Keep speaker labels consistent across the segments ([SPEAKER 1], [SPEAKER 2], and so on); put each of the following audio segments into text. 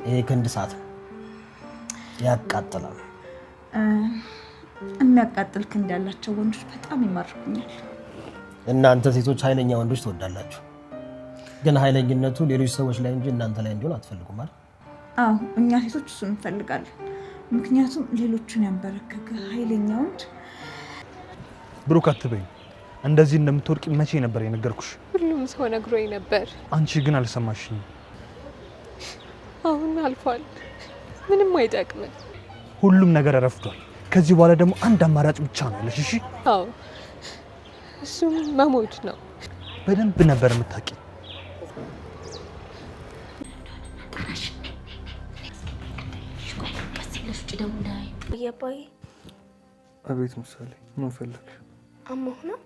[SPEAKER 1] ይሄ ክንድ ሰዓት ያቃጥላል።
[SPEAKER 2] የሚያቃጥል ክንድ ያላቸው ወንዶች በጣም ይማርኩኛል።
[SPEAKER 1] እናንተ ሴቶች ኃይለኛ ወንዶች ትወዳላችሁ፣ ግን ኃይለኝነቱ ሌሎች ሰዎች ላይ እንጂ እናንተ ላይ እንዲሆን አትፈልጉም አይደል?
[SPEAKER 2] አዎ እኛ ሴቶች እሱን እንፈልጋለን። ምክንያቱም ሌሎችን ያንበረከከ ኃይለኛ ወንድ
[SPEAKER 3] ብሩክ አትበይ። እንደዚህ እንደምትወርቂ መቼ ነበር የነገርኩሽ?
[SPEAKER 4] ሁሉም ሰው ነግሮኝ ነበር።
[SPEAKER 3] አንቺ ግን አልሰማሽኝ።
[SPEAKER 4] አሁን አልፏል፣ ምንም አይጠቅምም።
[SPEAKER 3] ሁሉም ነገር ረፍዷል። ከዚህ በኋላ ደግሞ አንድ አማራጭ ብቻ ነው ያለሽ። እሺ?
[SPEAKER 4] አዎ እሱም መሞት ነው።
[SPEAKER 3] በደንብ ነበር የምታውቂ።
[SPEAKER 5] አቤት ምሳሌ፣ ምን ፈለግሽ?
[SPEAKER 6] አሞህ ነው?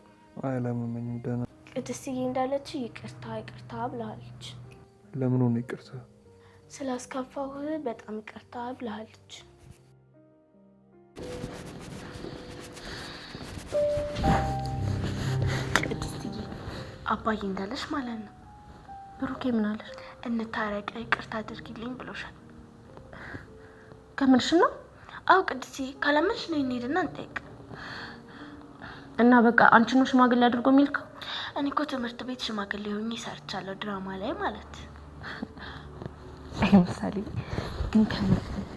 [SPEAKER 5] አላመመኝም፣ ደህና።
[SPEAKER 6] ቅድስትዬ እንዳለች ይቅርታ ይቅርታ ብላለች።
[SPEAKER 5] ለምን ሆነ ይቅርታ?
[SPEAKER 6] ስላስከፋሁህ በጣም ይቅርታ ብላለች። ቅድስትዬ አባዬ እንዳለች ማለት ነው። ብሩኬ ምን አለሽ? እንታረቅ ይቅርታ አድርጊልኝ ብሎሻል። ከምንሽ ነው? አው ቅድስትዬ ካላመንሽ ነው እንሄድና እንጠይቅ። እና በቃ አንቺ ነው ሽማግሌ አድርጎ የሚልከው? እኔ እኮ ትምህርት ቤት ሽማግሌ ሆኜ ሰርቻለሁ፣ ድራማ ላይ ማለት።
[SPEAKER 7] ምሳሌ ግን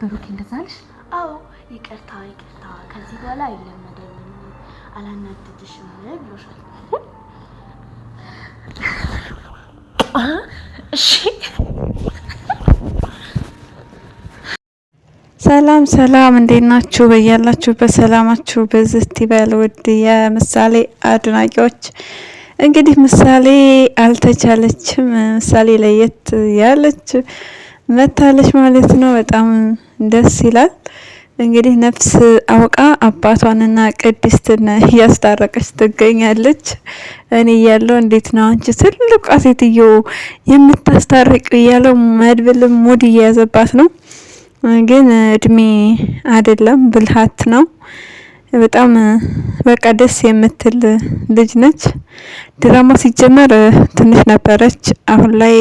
[SPEAKER 7] ብሩኬ እንደዛ አለሽ?
[SPEAKER 6] አዎ ይቅርታ ይቅርታ ከዚህ በኋላ አይለመደኝም አላናድድሽም ብሎሻል። እሺ
[SPEAKER 2] ሰላም ሰላም፣ እንዴት ናችሁ? በያላችሁበት ሰላማችሁ በዝት ይበል። ውድ የምሳሌ አድናቂዎች እንግዲህ ምሳሌ አልተቻለችም። ምሳሌ ለየት ያለች መታለች ማለት ነው። በጣም ደስ ይላል። እንግዲህ ነፍስ አውቃ አባቷንና ቅድስትን እያስታረቀች ትገኛለች። እኔ ያለው እንዴት ነው አንቺ ትልቋ ሴትዮ የምታስታርቂው እያለው መድብልም ሙድ እየያዘባት ነው። ግን እድሜ አይደለም ብልሃት ነው። በጣም በቃ ደስ የምትል ልጅ ነች። ድራማ ሲጀመር ትንሽ ነበረች፣ አሁን ላይ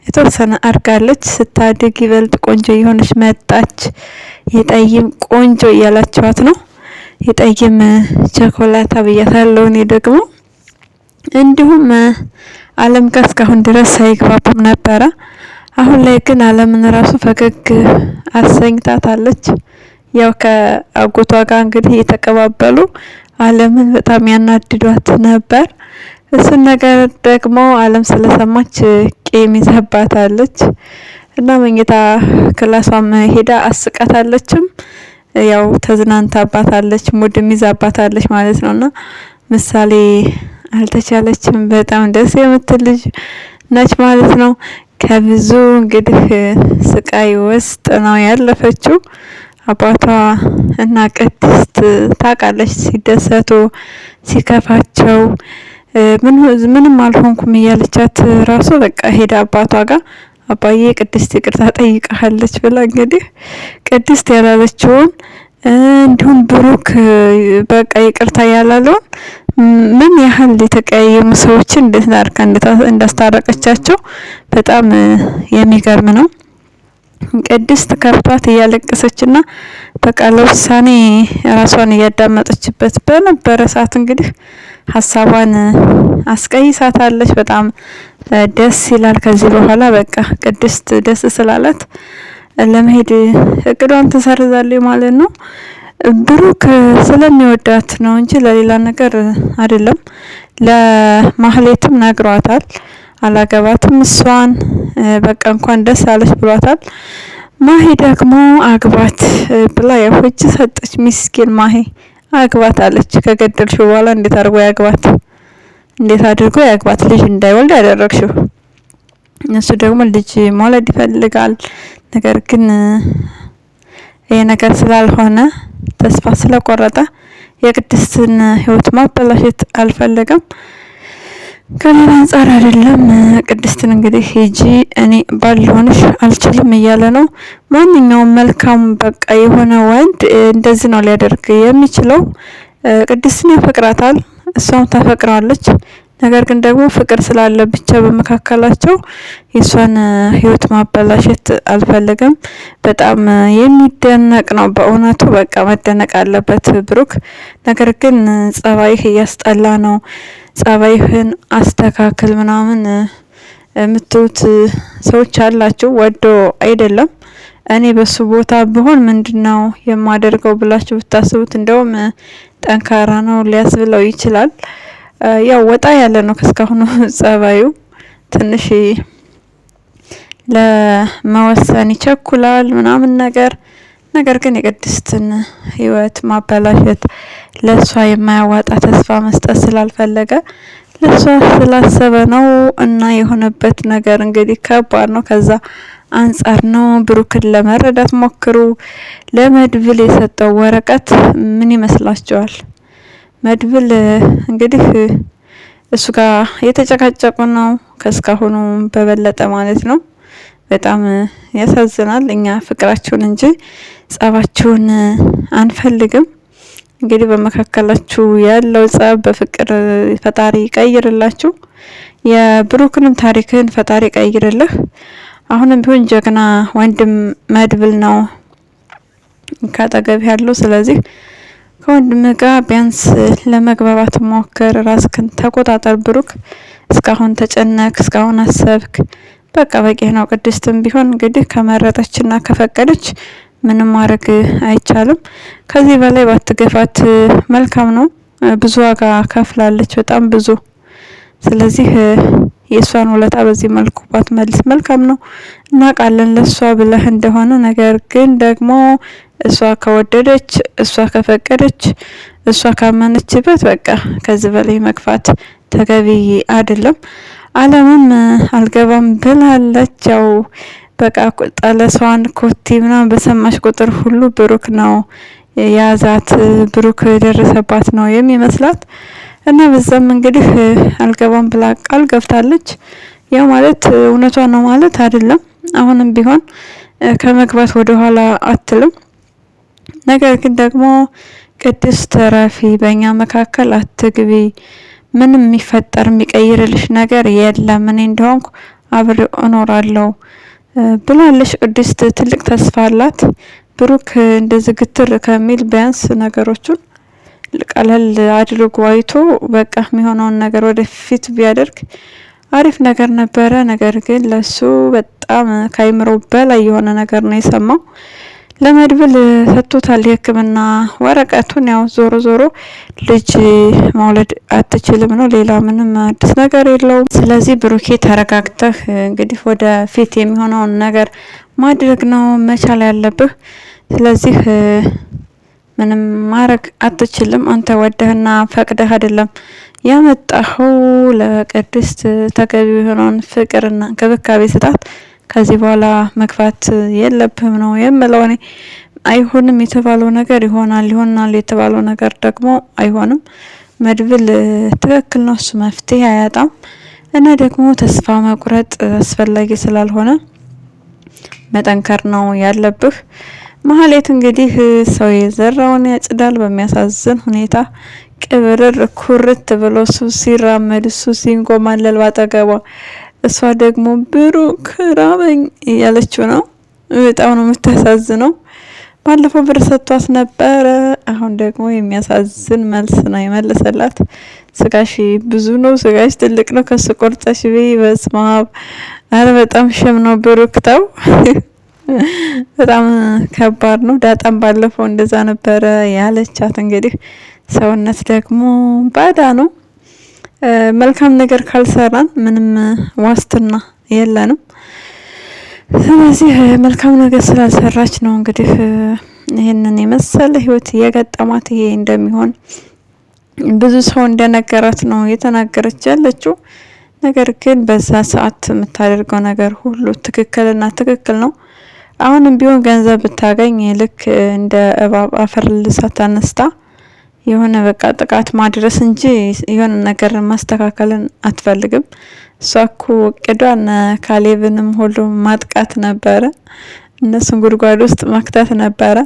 [SPEAKER 2] የተወሰነ አርጋለች። ስታድግ ይበልጥ ቆንጆ የሆነች መጣች። የጠይም ቆንጆ እያላችኋት ነው። የጠይም ቸኮላታ ብያታለሁ እኔ ደግሞ። እንዲሁም አለም ጋር እስካሁን ድረስ ሳይግባቡም ነበረ። አሁን ላይ ግን አለምን ራሱ ፈገግ አሰኝታታለች። ያው ከአጎቷ ጋር እንግዲህ እየተቀባበሉ አለምን በጣም ያናድዷት ነበር። እሱን ነገር ደግሞ አለም ስለሰማች ቂም ይዛባታለች እና መኝታ ክላሷም ሄዳ አስቃታለችም። ያው ተዝናንታባታለች፣ ሙድም ይዛባታለች ማለት ነውና ምሳሌ አልተቻለችም። በጣም ደስ የምትል ልጅ ነች ማለት ነው። ከብዙ እንግዲህ ስቃይ ውስጥ ነው ያለፈችው። አባቷ እና ቅድስት ታውቃለች፣ ሲደሰቱ ሲከፋቸው ምንም አልሆንኩም እያለቻት ራሱ በቃ ሄዳ አባቷ ጋር አባዬ ቅድስት ይቅርታ ጠይቃለች ብላ እንግዲህ ቅድስት ያላለችውን እንዲሁም ብሩክ በቃ ይቅርታ ያላለውን ምን ያህል የተቀያየሙ ሰዎችን እንዴት አርካ እንዳስታረቀቻቸው በጣም የሚገርም ነው። ቅድስት ከፍቷት እያለቀሰችና በቃ ለውሳኔ ራሷን እያዳመጠችበት በነበረ ሰዓት እንግዲህ ሀሳቧን አስቀይሳታለች። በጣም ደስ ይላል። ከዚህ በኋላ በቃ ቅድስት ደስ ስላላት ለመሄድ እቅዷን ትሰርዛለች ማለት ነው። ብሩክ ስለሚወዳት ነው እንጂ ለሌላ ነገር አይደለም። ለማህሌትም ነግሯታል፣ አላገባትም እሷን በቃ እንኳን ደስ አለሽ ብሏታል። ማሄ ደግሞ አግባት ብላ የሆጅ ሰጠች። ሚስኪን ማሄ አግባት አለች። ከገደልሽው በኋላ እንዴት አድርጎ ያግባት? እንዴት አድርጎ ያግባት? ልጅ እንዳይወልድ ያደረግሽው። እሱ ደግሞ ልጅ መውለድ ይፈልጋል። ነገር ግን ይሄ ነገር ስላልሆነ ተስፋ ስለቆረጠ የቅድስትን ህይወት ማበላሸት አልፈለገም። ከሌላ አንፃር አይደለም። ቅድስትን እንግዲህ ሂጂ እኔ ባልሆንሽ አልችልም እያለ ነው። ማንኛውም መልካም በቃ የሆነ ወንድ እንደዚህ ነው ሊያደርግ የሚችለው። ቅድስትን ያፈቅራታል፣ እሷም ታፈቅራለች። ነገር ግን ደግሞ ፍቅር ስላለ ብቻ በመካከላቸው የሷን ህይወት ማበላሸት አልፈልግም። በጣም የሚደነቅ ነው በእውነቱ በቃ መደነቅ አለበት ብሩክ። ነገር ግን ጸባይህ እያስጠላ ነው፣ ጸባይህን አስተካክል ምናምን የምትሉት ሰዎች አላችሁ። ወዶ አይደለም። እኔ በሱ ቦታ ብሆን ምንድነው የማደርገው ብላችሁ ብታስቡት እንደውም ጠንካራ ነው ሊያስብለው ይችላል። ያው ወጣ ያለ ነው ከስካሁኑ ጸባዩ። ትንሽ ለመወሰን ይቸኩላል ምናምን ነገር ግን የቅድስትን ህይወት ማበላሸት ለሷ የማያዋጣ ተስፋ መስጠት ስላልፈለገ ለሷ ስላሰበ ነው። እና የሆነበት ነገር እንግዲህ ከባድ ነው። ከዛ አንጻር ነው ብሩክን ለመረዳት ሞክሩ። ለመድብል የሰጠው ወረቀት ምን ይመስላችኋል? መድብል እንግዲህ እሱ ጋር የተጨቃጨቁ ነው ከስካሁኑ በበለጠ ማለት ነው። በጣም ያሳዝናል። እኛ ፍቅራችሁን እንጂ ጸባችሁን አንፈልግም። እንግዲህ በመካከላችሁ ያለው ጸብ በፍቅር ፈጣሪ ይቀይርላችሁ። የብሩክንም ታሪክን ፈጣሪ ይቀይርልህ። አሁንም ቢሆን ጀግና ወንድም መድብል ነው ካጠገብ ያለው። ስለዚህ ከወንድም ጋር ቢያንስ ለመግባባት ሞክር፣ ራስክን ተቆጣጠር ብሩክ። እስካሁን ተጨነቅ፣ እስካሁን አሰብክ፣ በቃ በቂ ነው። ቅድስትም ቢሆን እንግዲህ ከመረጠችና ከፈቀደች ምንም ማድረግ አይቻልም። ከዚህ በላይ ባትገፋት መልካም ነው። ብዙ ዋጋ ከፍላለች፣ በጣም ብዙ። ስለዚህ የእሷን ውለታ በዚህ መልኩ ባትመልስ መልካም ነው። እናውቃለን ለእሷ ብለህ እንደሆነ። ነገር ግን ደግሞ እሷ ከወደደች፣ እሷ ከፈቀደች፣ እሷ ካመነችበት በቃ ከዚህ በላይ መግፋት ተገቢ አይደለም። አለምም አልገባም ብላለች። ያው በቃ ጠለሷን ኮቴ ምናምን በሰማሽ ቁጥር ሁሉ ብሩክ ነው የያዛት፣ ብሩክ የደረሰባት ነው የሚመስላት። እና በዛም እንግዲህ አልገባም ብላ ቃል ገብታለች። ያው ማለት እውነቷ ነው ማለት አይደለም። አሁንም ቢሆን ከመግባት ወደ ኋላ አትልም። ነገር ግን ደግሞ ቅድስት ረፊ፣ በእኛ መካከል አትግቢ፣ ምንም የሚፈጠር የሚቀይርልሽ ነገር የለም፣ እኔ እንደሆንኩ አብሬው እኖራለሁ ብላለች። ቅድስት ትልቅ ተስፋ አላት። ብሩክ እንደዚህ ግትር ከሚል ቢያንስ ነገሮቹን ቀለል አድርጎ አይቶ በቃ የሚሆነውን ነገር ወደፊት ቢያደርግ አሪፍ ነገር ነበረ። ነገር ግን ለሱ በጣም ካይምሮ በላይ የሆነ ነገር ነው የሰማው። ለመድብል ሰጥቶታል የሕክምና ወረቀቱን። ያው ዞሮ ዞሮ ልጅ መውለድ አትችልም ነው፣ ሌላ ምንም አዲስ ነገር የለውም። ስለዚህ ብሩኬ ተረጋግተህ እንግዲህ ወደ ፊት የሚሆነውን ነገር ማድረግ ነው መቻል ያለብህ። ስለዚህ ምንም ማድረግ አትችልም። አንተ ወደህና ፈቅደህ አይደለም ያመጣኸው። ለቅድስት ተገቢ የሆነውን ፍቅርና እንክብካቤ ስጣት። ከዚህ በኋላ መግፋት የለብህም ነው የምለው እኔ። አይሆንም የተባለው ነገር ይሆናል የተባለው ነገር ደግሞ አይሆንም። መድብል ትክክል ነው፣ እሱ መፍትሄ አያጣም። እና ደግሞ ተስፋ መቁረጥ አስፈላጊ ስላልሆነ መጠንከር ነው ያለብህ። ማህሌት እንግዲህ ሰው የዘራውን ያጭዳል። በሚያሳዝን ሁኔታ ቅብርር ኩርት ብሎ እሱ ሲራመድ፣ እሱ ሲንጎማለል ባጠገቧ፣ እሷ ደግሞ ብሩክ ራበኝ እያለችው ነው። በጣም ነው የምታሳዝነው። ባለፈው ብር ሰጥቷት ነበረ። አሁን ደግሞ የሚያሳዝን መልስ ነው የመለሰላት። ስጋሽ ብዙ ነው፣ ስጋሽ ትልቅ ነው፣ ከሱ ቆርጠሽ ብይ። በስመ አብ! አረ በጣም ሸም ነው ብሩክ ተው። በጣም ከባድ ነው። ዳጣም ባለፈው እንደዛ ነበረ ያለቻት። እንግዲህ ሰውነት ደግሞ ባዳ ነው። መልካም ነገር ካልሰራን ምንም ዋስትና የለንም። ስለዚህ መልካም ነገር ስላልሰራች ነው እንግዲህ ይሄንን የመሰለ ህይወት የገጠማት። ይሄ እንደሚሆን ብዙ ሰው እንደነገራት ነው የተናገረች ያለችው። ነገር ግን በዛ ሰዓት የምታደርገው ነገር ሁሉ ትክክልና ትክክል ነው። አሁንም ቢሆን ገንዘብ ብታገኝ ልክ እንደ እባብ አፈር ልሳ ተነስታ የሆነ በቃ ጥቃት ማድረስ እንጂ የሆነ ነገር ማስተካከልን አትፈልግም። እሷ እኮ እቅዷን ካሌብንም ሁሉ ማጥቃት ነበረ፣ እነሱን ጉድጓድ ውስጥ መክተት ነበረ።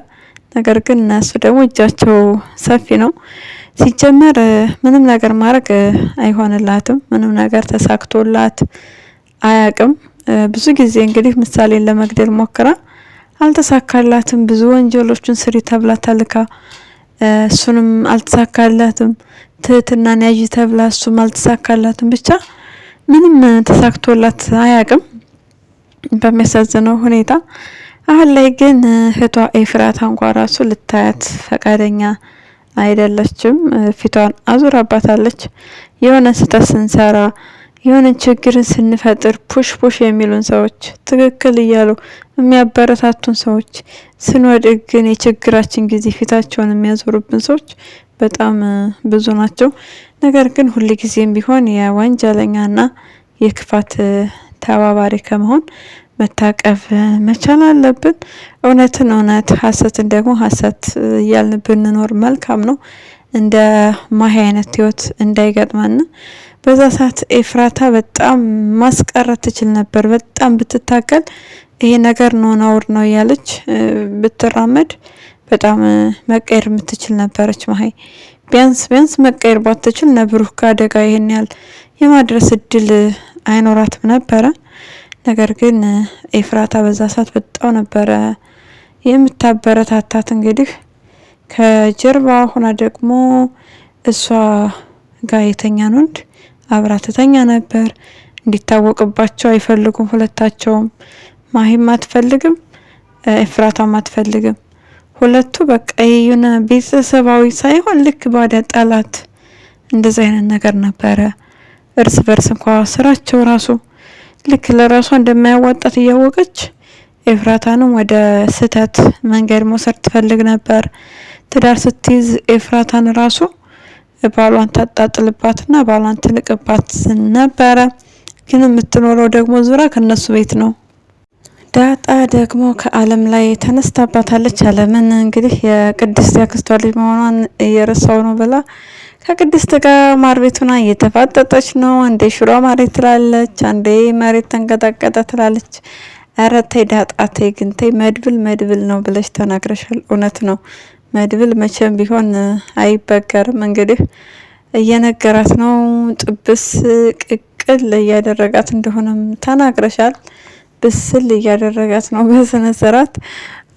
[SPEAKER 2] ነገር ግን እነሱ ደግሞ እጃቸው ሰፊ ነው። ሲጀመር ምንም ነገር ማድረግ አይሆንላትም። ምንም ነገር ተሳክቶላት አያቅም። ብዙ ጊዜ እንግዲህ ምሳሌን ለመግደል ሞክራ አልተሳካላትም። ብዙ ወንጀሎችን ስሪ ተብላ ተልካ እሱንም አልተሳካላትም። ትህትናን ያዥ ተብላ እሱም አልተሳካላትም። ብቻ ምንም ተሳክቶላት አያቅም በሚያሳዝነው ሁኔታ። አሁን ላይ ግን እህቷ ኤፍራታ እንኳን ራሱ ልታያት ፈቃደኛ አይደለችም። ፊቷን አዙራባታለች። የሆነ ስህተት ስንሰራ የሆነ ችግርን ስንፈጥር ፑሽ የሚሉን ሰዎች፣ ትክክል እያሉ የሚያበረታቱን ሰዎች፣ ስንወድቅ ግን የችግራችን ጊዜ ፊታቸውን የሚያዞሩብን ሰዎች በጣም ብዙ ናቸው። ነገር ግን ሁልጊዜም ቢሆን የወንጀለኛና የክፋት ተባባሪ ከመሆን መታቀብ መቻል አለብን። እውነትን እውነት ሀሰትን ደግሞ ሀሰት እያልን ብንኖር መልካም ነው። እንደ ማሂ አይነት ህይወት እንዳይገጥመን። በዛ ሰዓት ኤፍራታ በጣም ማስቀረት ትችል ነበር። በጣም ብትታገል ይሄ ነገር ነው ነውር ነው እያለች ብትራመድ በጣም መቀየር የምትችል ነበረች ማሂ። ቢያንስ መቀየር ባትችል ነብሩህ ከአደጋ ይሄን ያህል የማድረስ እድል አይኖራትም ነበረ። ነገር ግን ኤፍራታ በዛ ሰዓት በጣም ነበረ የምታበረታታት። እንግዲህ ከጀርባ ሆና ደግሞ እሷ ጋር የተኛን ወንድ አብራ ትተኛ ነበር። እንዲታወቅባቸው አይፈልጉም ሁለታቸውም። ማሂም አትፈልግም፣ ኤፍራታም አትፈልግም። ሁለቱ በቃ የሆነ ቤተሰባዊ ሳይሆን ልክ ባዳ ጠላት እንደዛ አይነት ነገር ነበረ። እርስ በርስ እንኳ ስራቸው ራሱ ልክ ለራሷ እንደማያዋጣት እያወቀች ኤፍራታንም ወደ ስህተት መንገድ መውሰድ ትፈልግ ነበር። ትዳር ስትይዝ ኤፍራታን ራሱ ባሏን ታጣጥልባትና ባሏን ትንቅባት ነበረ። ግን የምትኖረው ደግሞ ዙራ ከነሱ ቤት ነው። ዳጣ ደግሞ ከአለም ላይ ተነስታባታለች። አለምን እንግዲህ የቅድስት ያክስቷ ልጅ መሆኗን እየረሳው ነው ብላ ከቅድስት ጋር ማር ቤቱና እየተፋጠጠች ነው። አንዴ ሽሮ መሬት ትላለች፣ አንዴ መሬት ተንቀጠቀጠ ትላለች። ኧረ ተይ ዳጣ ተይ፣ ግን ተይ፣ መድብል ነው ብለሽ ተናግረሻል። እውነት ነው፣ መድብል መቼም ቢሆን አይበገርም። እንግዲህ እየነገራት ነው፣ ጥብስ ቅቅል እያደረጋት እንደሆነም ተናግረሻል። ብስል እያደረጋት ነው በስነ ስርዓት።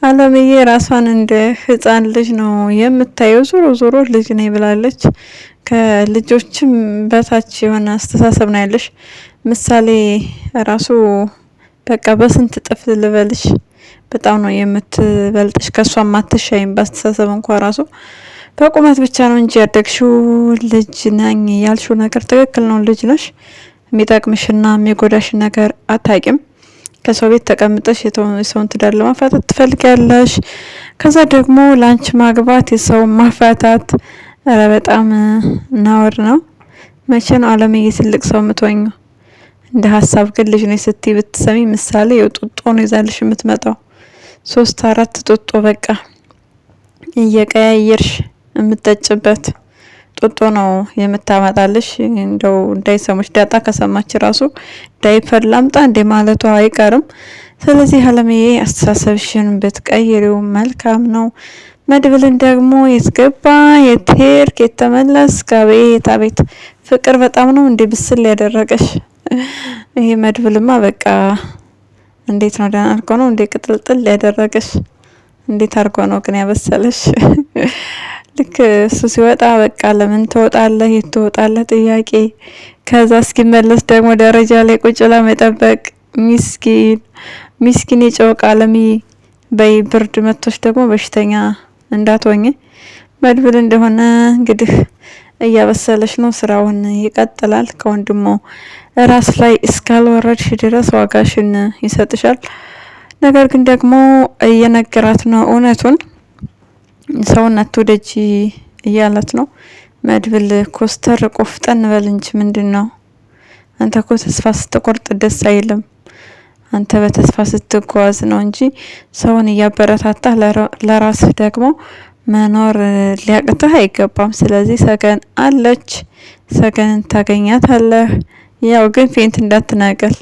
[SPEAKER 2] አለምዬ ራሷን እንደ ህፃን ልጅ ነው የምታየው። ዞሮ ልጅ ነኝ ብላለች። ከልጆችም በታች የሆነ አስተሳሰብ ነው ያለሽ። ምሳሌ ራሱ በቃ በስንት ጥፍ ልበልሽ በጣም ነው የምትበልጥሽ። ከሷ ማትሻይም በአስተሳሰብ እንኳን ራሱ በቁመት ብቻ ነው እንጂ ያደግሽው ልጅ ነኝ ያልሽው ነገር ትክክል ነው። ልጅ ነሽ። የሚጠቅምሽና የሚጎዳሽ ነገር አታቂም። ከሰው ቤት ተቀምጠሽ የሰውን ትዳር ለማፋታት ትፈልጊያለሽ። ከዛ ደግሞ ላንች ማግባት የሰውን ማፋታት፣ ኧረ በጣም ነውር ነው። መቼ ነው አለምዬ ትልቅ ሰው የምትሆኙ? እንደ ሀሳብ ግን ልጅ ነኝ ስትይ ብትሰሚ ምሳሌ የጡጦ ነው ይዛልሽ የምትመጣው። 3-4 ጡጦ በቃ እየቀያየርሽ የምትጠጭበት ጡጦ ነው የምታመጣልሽ። እንደው እንዳይሰሙሽ ዳጣ ከሰማች ራሱ ዳይፐር ላምጣ እንደ ማለቷ አይቀርም። ስለዚህ አለምዬ አስተሳሰብሽን ብትቀይሪው መልካም ነው። መድብልን ደግሞ የትገባ የትሄድክ የተመለስ ከቤት ፍቅር በጣም ነው እንደ ብስል ያደረገሽ። ይሄ መድብልማ በቃ እንዴት ነው ደህና አድርጎ ነው እንደ ቅጥልጥል ያደረገሽ። እንዴት አድርጎ ነው ግን ያበሰለሽ? ልክ እሱ ሲወጣ በቃ ለምን ትወጣለህ የት ትወጣለህ ጥያቄ። ከዛ እስኪመለስ ደግሞ ደረጃ ላይ ቁጭ ለመጠበቅ ሚስኪን የጨወቃ አለምዬ። በይ ብርድ መቶች ደግሞ በሽተኛ እንዳትሆኝ። መድብል እንደሆነ እንግዲህ እያበሰለሽ ነው። ስራውን ይቀጥላል። ከወንድሞ ራስ ላይ እስካልወረድሽ ድረስ ዋጋሽን ይሰጥሻል። ነገር ግን ደግሞ እየነገራት ነው እውነቱን። ሰውን አትውደጂ እያላት ነው። መድብል ኮስተር ቆፍጠን በል እንጂ ምንድን ነው አንተ እኮ ተስፋ ስትቆርጥ ደስ አይልም። አንተ በተስፋ ስትጓዝ ነው እንጂ ሰውን እያበረታታ ለራስህ ደግሞ መኖር ሊያቅትህ አይገባም። ስለዚህ ሰገን አለች፣ ሰገንን ታገኛታለህ። ያው ግን ፌንት እንዳትናቀል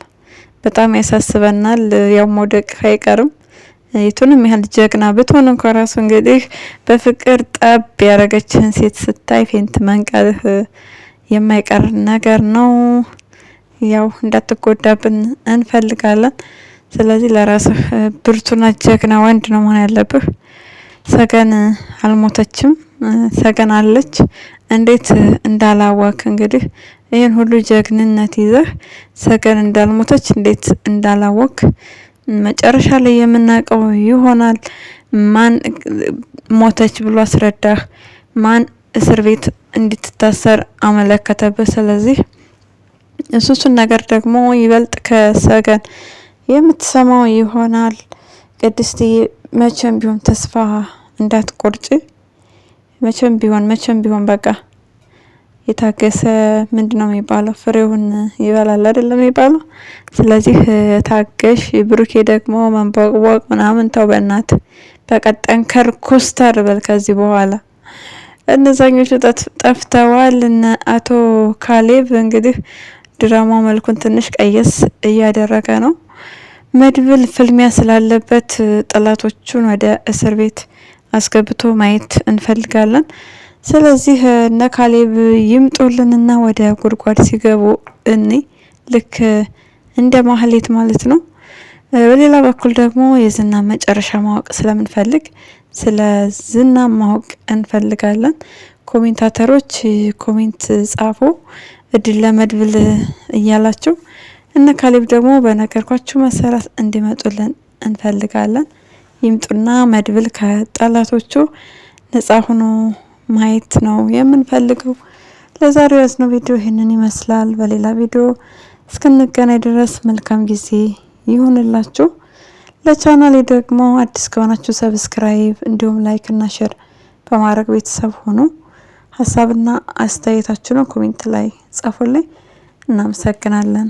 [SPEAKER 2] በጣም ያሳስበናል። ያው መውደቅ አይቀርም የቱንም ያህል ጀግና ብትሆን እንኳን ራሱ እንግዲህ በፍቅር ጠብ ያረገችህን ሴት ስታይ ፌንት መንቀርህ የማይቀር ነገር ነው። ያው እንዳትጎዳብን እንፈልጋለን። ስለዚህ ለራስህ ብርቱና ጀግና ወንድ ነው መሆን ያለብህ። ሰገን አልሞተችም፣ ሰገን አለች። እንዴት እንዳላወክ እንግዲህ ይህን ሁሉ ጀግንነት ይዘህ ሰገን እንዳልሞተች እንዴት እንዳላወክ መጨረሻ ላይ የምናውቀው ይሆናል። ማን ሞተች ብሎ አስረዳህ? ማን እስር ቤት እንድትታሰር አመለከተበት? ስለዚህ እሱን ነገር ደግሞ ይበልጥ ከሰገን የምትሰማው ይሆናል። ቅድስትዬ መቼም ቢሆን ተስፋ እንዳትቆርጪ። መቼም ቢሆን በቃ የታገሰ ምንድነው የሚባለው? ፍሬውን ይበላል አይደለም የሚባለው? ስለዚህ ታገሽ። ብሩኬ ደግሞ መንቦቅቦቅ ምናምን ተው በእናት። በቃ ጠንከር ኮስተር በል ከዚህ በኋላ። እነዛኞቹ ጠፍተዋል። እነ አቶ ካሌብ እንግዲህ ድራማው መልኩን ትንሽ ቀየስ እያደረገ ነው። መድብል ፍልሚያ ስላለበት ጠላቶቹን ወደ እስር ቤት አስገብቶ ማየት እንፈልጋለን። ስለዚህ እነ ካሌብ ይምጡልንና ወደ ጉድጓድ ሲገቡ ልክ እንደ ማህሌት ማለት ነው። በሌላ በኩል ደግሞ የዝና መጨረሻ ማወቅ ስለምንፈልግ ስለ ዝና ማወቅ እንፈልጋለን። ኮሜንታተሮች ኮሜንት ጻፉ፣ እድል ለመድብል እያላችሁ። እነ ካሌብ ደግሞ በነገርኳችሁ መሰረት እንዲመጡልን እንፈልጋለን። ይምጡና መድብል ከጠላቶቹ ነጻ ሆኖ ማየት ነው የምንፈልገው። ለዛሬው ያዝነው ቪዲዮ ይህንን ይመስላል። በሌላ ቪዲዮ እስክንገናኝ ድረስ መልካም ጊዜ ይሁንላችሁ። ለቻናሌ ደግሞ አዲስ ከሆናችሁ ሰብስክራይብ እንዲሁም ላይክ እና ሼር በማድረግ ቤተሰብ ሆኑ። ሀሳብና አስተያየታችሁን ኮሜንት ላይ ጻፉልኝ። እናመሰግናለን።